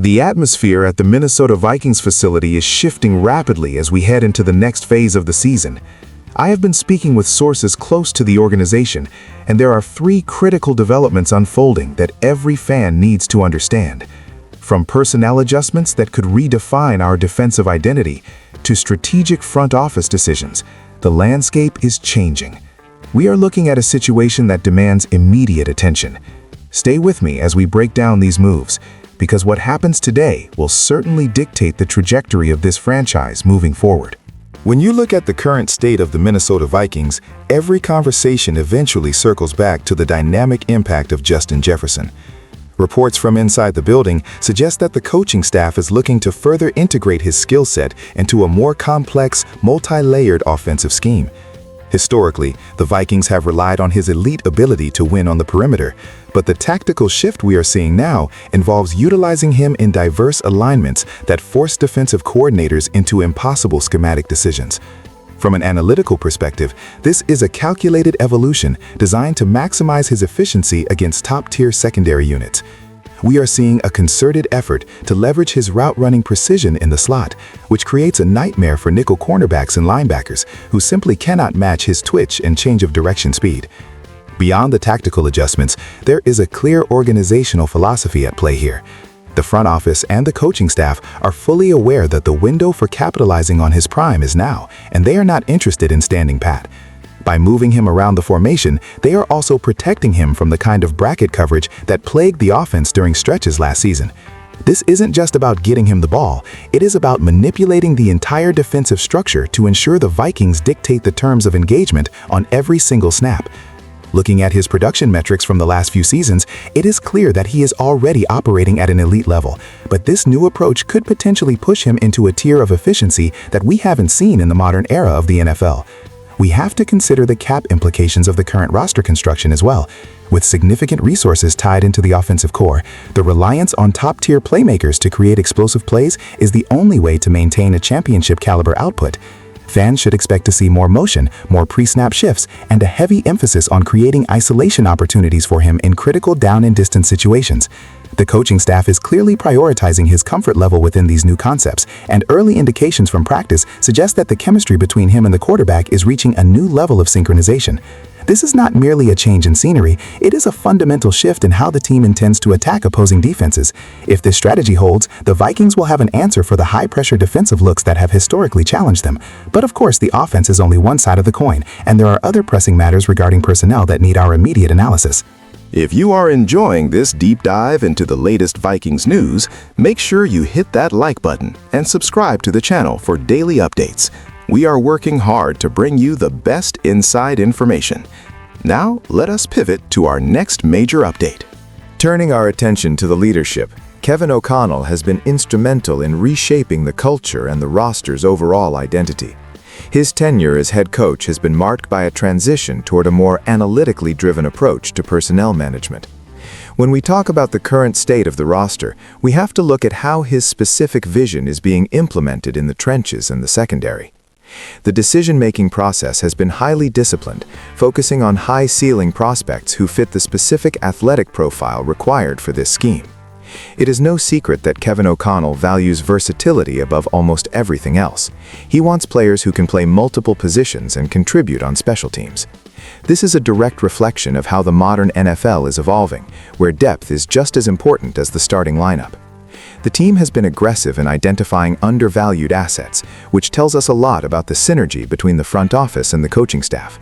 The atmosphere at the Minnesota Vikings facility is shifting rapidly as we head into the next phase of the season. I have been speaking with sources close to the organization, and there are three critical developments unfolding that every fan needs to understand. From personnel adjustments that could redefine our defensive identity to strategic front office decisions, the landscape is changing. We are looking at a situation that demands immediate attention. Stay with me as we break down these moves, because what happens today will certainly dictate the trajectory of this franchise moving forward. When you look at the current state of the Minnesota Vikings, every conversation eventually circles back to the dynamic impact of Justin Jefferson. Reports from inside the building suggest that the coaching staff is looking to further integrate his skill set into a more complex, multi-layered offensive scheme. Historically, the Vikings have relied on his elite ability to win on the perimeter, but the tactical shift we are seeing now involves utilizing him in diverse alignments that force defensive coordinators into impossible schematic decisions. From an analytical perspective, this is a calculated evolution designed to maximize his efficiency against top-tier secondary units. We are seeing a concerted effort to leverage his route-running precision in the slot, which creates a nightmare for nickel cornerbacks and linebackers who simply cannot match his twitch and change of direction speed. Beyond the tactical adjustments, there is a clear organizational philosophy at play here. The front office and the coaching staff are fully aware that the window for capitalizing on his prime is now, and they are not interested in standing pat. By moving him around the formation, they are also protecting him from the kind of bracket coverage that plagued the offense during stretches last season. This isn't just about getting him the ball, it is about manipulating the entire defensive structure to ensure the Vikings dictate the terms of engagement on every single snap. Looking at his production metrics from the last few seasons, it is clear that he is already operating at an elite level, but this new approach could potentially push him into a tier of efficiency that we haven't seen in the modern era of the NFL. We have to consider the cap implications of the current roster construction as well. With significant resources tied into the offensive core, the reliance on top-tier playmakers to create explosive plays is the only way to maintain a championship-caliber output. Fans should expect to see more motion, more pre-snap shifts, and a heavy emphasis on creating isolation opportunities for him in critical down and distance situations. The coaching staff is clearly prioritizing his comfort level within these new concepts, and early indications from practice suggest that the chemistry between him and the quarterback is reaching a new level of synchronization. This is not merely a change in scenery, it is a fundamental shift in how the team intends to attack opposing defenses. If this strategy holds, the Vikings will have an answer for the high-pressure defensive looks that have historically challenged them. But of course, the offense is only one side of the coin, and there are other pressing matters regarding personnel that need our immediate analysis. If you are enjoying this deep dive into the latest Vikings news, make sure you hit that like button and subscribe to the channel for daily updates. We are working hard to bring you the best inside information. Now, let us pivot to our next major update. Turning our attention to the leadership, Kevin O'Connell has been instrumental in reshaping the culture and the roster's overall identity. His tenure as head coach has been marked by a transition toward a more analytically driven approach to personnel management. When we talk about the current state of the roster, we have to look at how his specific vision is being implemented in the trenches and the secondary. The decision-making process has been highly disciplined, focusing on high-ceiling prospects who fit the specific athletic profile required for this scheme. It is no secret that Kevin O'Connell values versatility above almost everything else. He wants players who can play multiple positions and contribute on special teams. This is a direct reflection of how the modern NFL is evolving, where depth is just as important as the starting lineup. The team has been aggressive in identifying undervalued assets, which tells us a lot about the synergy between the front office and the coaching staff.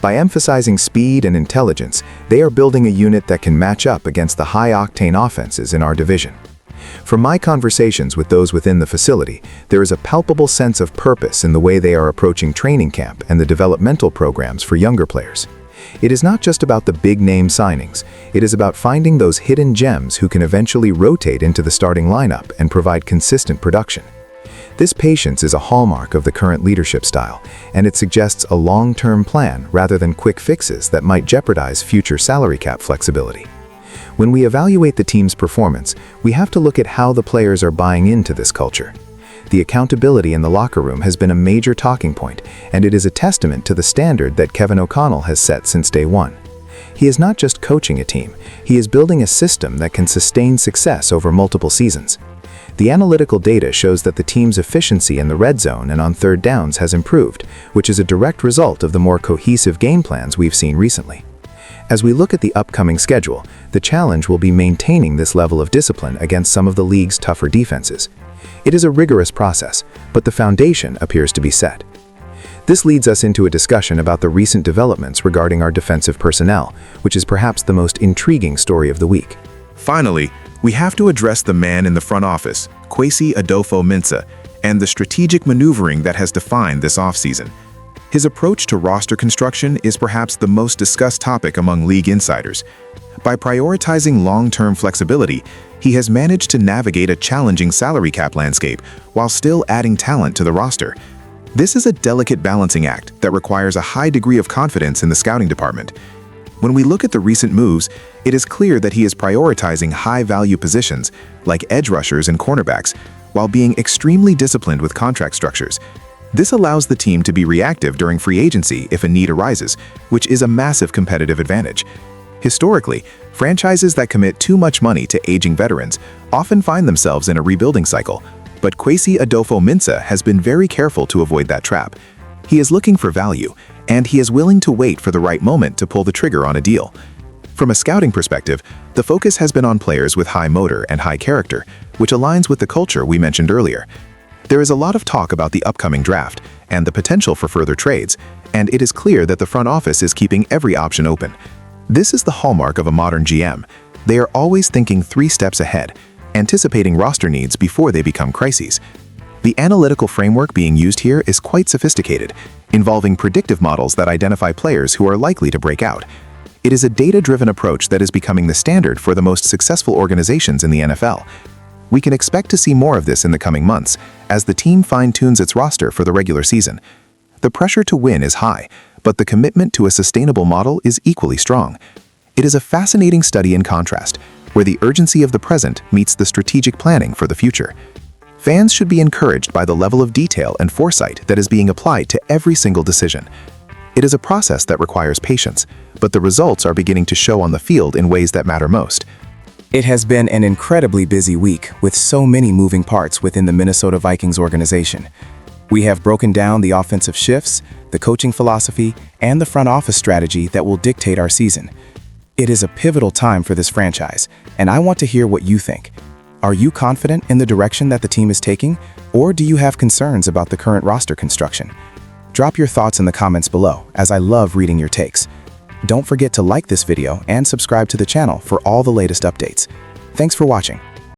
By emphasizing speed and intelligence, they are building a unit that can match up against the high-octane offenses in our division. From my conversations with those within the facility, there is a palpable sense of purpose in the way they are approaching training camp and the developmental programs for younger players. It is not just about the big-name signings, it is about finding those hidden gems who can eventually rotate into the starting lineup and provide consistent production. This patience is a hallmark of the current leadership style, and it suggests a long-term plan rather than quick fixes that might jeopardize future salary cap flexibility. When we evaluate the team's performance, we have to look at how the players are buying into this culture. The accountability in the locker room has been a major talking point, and it is a testament to the standard that Kevin O'Connell has set since day one. He is not just coaching a team, he is building a system that can sustain success over multiple seasons. The analytical data shows that the team's efficiency in the red zone and on third downs has improved, which is a direct result of the more cohesive game plans we've seen recently. As we look at the upcoming schedule, the challenge will be maintaining this level of discipline against some of the league's tougher defenses. It is a rigorous process, but the foundation appears to be set. This leads us into a discussion about the recent developments regarding our defensive personnel, which is perhaps the most intriguing story of the week. Finally, we have to address the man in the front office, Kwesi Adofo-Mensah, and the strategic maneuvering that has defined this offseason. His approach to roster construction is perhaps the most discussed topic among league insiders. By prioritizing long-term flexibility, he has managed to navigate a challenging salary cap landscape while still adding talent to the roster. This is a delicate balancing act that requires a high degree of confidence in the scouting department. When we look at the recent moves, it is clear that he is prioritizing high-value positions, like edge rushers and cornerbacks, while being extremely disciplined with contract structures. This allows the team to be reactive during free agency if a need arises, which is a massive competitive advantage. Historically, franchises that commit too much money to aging veterans often find themselves in a rebuilding cycle, but Kwesi Adofo-Mensah has been very careful to avoid that trap. He is looking for value, and he is willing to wait for the right moment to pull the trigger on a deal. From a scouting perspective, the focus has been on players with high motor and high character, which aligns with the culture we mentioned earlier. There is a lot of talk about the upcoming draft and the potential for further trades, and it is clear that the front office is keeping every option open. This is the hallmark of a modern GM. They are always thinking 3 steps ahead, anticipating roster needs before they become crises. The analytical framework being used here is quite sophisticated, involving predictive models that identify players who are likely to break out. It is a data-driven approach that is becoming the standard for the most successful organizations in the NFL. We can expect to see more of this in the coming months, as the team fine-tunes its roster for the regular season. The pressure to win is high, but the commitment to a sustainable model is equally strong. It is a fascinating study in contrast, where the urgency of the present meets the strategic planning for the future. Fans should be encouraged by the level of detail and foresight that is being applied to every single decision. It is a process that requires patience, but the results are beginning to show on the field in ways that matter most. It has been an incredibly busy week with so many moving parts within the Minnesota Vikings organization. We have broken down the offensive shifts, the coaching philosophy, and the front office strategy that will dictate our season. It is a pivotal time for this franchise, and I want to hear what you think. Are you confident in the direction that the team is taking, or do you have concerns about the current roster construction? Drop your thoughts in the comments below, as I love reading your takes. Don't forget to like this video and subscribe to the channel for all the latest updates. Thanks for watching.